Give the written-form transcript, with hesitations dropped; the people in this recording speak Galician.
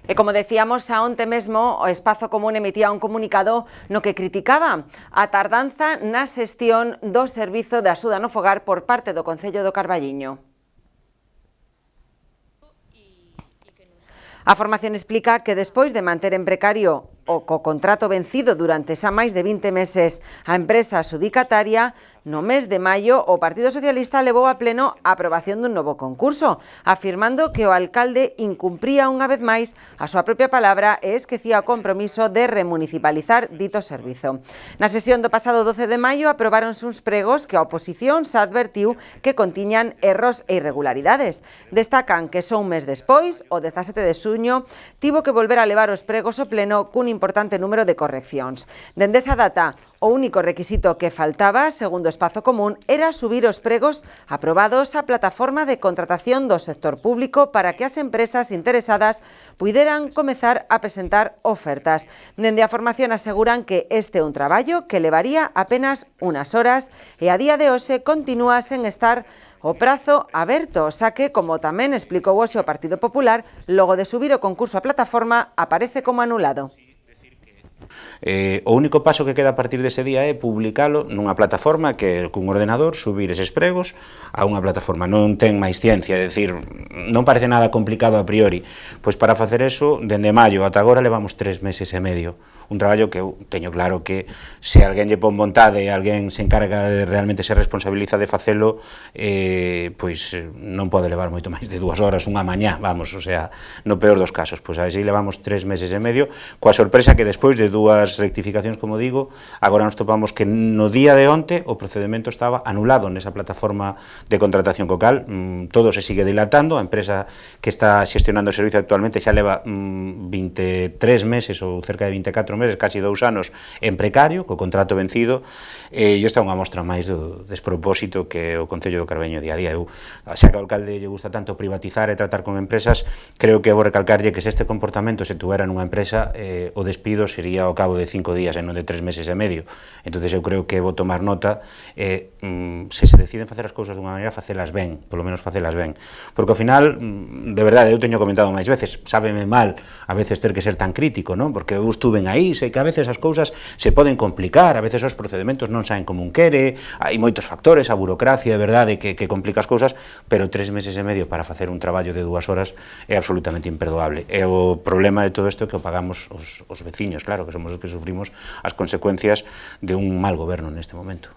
E como decíamos, a onte mesmo o Espazo Común emitía un comunicado no que criticaba a tardanza na xestión do Servizo de Axuda no Fogar por parte do Concello do Carballiño. A formación explica que despois de manter en precario o co contrato vencido durante xa máis de 20 meses a empresa adxudicataria, no mes de maio o Partido Socialista levou a pleno a aprobación dun novo concurso, afirmando que o alcalde incumpría unha vez máis a súa propia palabra e esquecía o compromiso de remunicipalizar dito servizo. Na sesión do pasado 12 de maio aprobáronse uns pregos que a oposición xa advertiu que contiñan erros e irregularidades. Destacan que só un mes despois, o 17 de xuño, tivo que volver a levar os pregos ao pleno cun importante número de correccións. Dende esa data, o único requisito que faltaba, segundo Espazo Común, era subir os pregos aprobados á plataforma de contratación do sector público para que as empresas interesadas puideran comezar a presentar ofertas. Dende a formación aseguran que este é un traballo que levaría apenas unas horas e a día de hoxe continúa sen estar o prazo aberto, xa que, como tamén explicou hoxe o Partido Popular, logo de subir o concurso á plataforma, aparece como anulado. O único paso que queda a partir dese día é publicalo nunha plataforma que cun ordenador subir eses pregos a unha plataforma. Non ten máis ciencia, é dicir, non parece nada complicado a priori. Pois para facer eso, dende maio ata agora levamos 3 meses e medio. Un traballo que eu teño claro que se alguén lle pon vontade e alguén se encarga de realmente se responsabiliza de facelo, pois non pode levar moito máis de 2 horas, unha mañá, vamos, o sea, no peor dos casos. Pois así levamos 3 meses e medio, coa sorpresa que despois de 2 rectificacións, como digo, agora nos topamos que no día de onte o procedemento estaba anulado nesa plataforma de contratación cocal. Todo se sigue dilatando, a empresa que está xestionando o servicio actualmente xa leva 23 meses ou cerca de 24 meses, casi 2 anos en precario, co contrato vencido, e isto é unha mostra máis do despropósito que o Concello do Carballiño día a día. Eu, xa que ao alcalde lle gusta tanto privatizar e tratar con empresas, creo que vou recalcarlle que se este comportamento se tuvera nunha empresa, o despido sería ao cabo de 5 días e non de 3 meses e medio. Entonces eu creo que vou tomar nota, se deciden facer as cousas dunha maneira, facelas ben, polo menos facelas ben. Porque ao final, de verdade, eu teño comentado máis veces, sábeme mal a veces ter que ser tan crítico, non? Porque eu estuven aí, sei que a veces as cousas se poden complicar, a veces os procedementos non saen como un quere, hai moitos factores, a burocracia, de verdade, que complica as cousas, pero 3 meses e medio para facer un traballo de 2 horas é absolutamente imperdoable. E o problema de todo isto é que o pagamos os veciños, claro, que somos os que sufrimos as consecuencias de un mal goberno neste momento.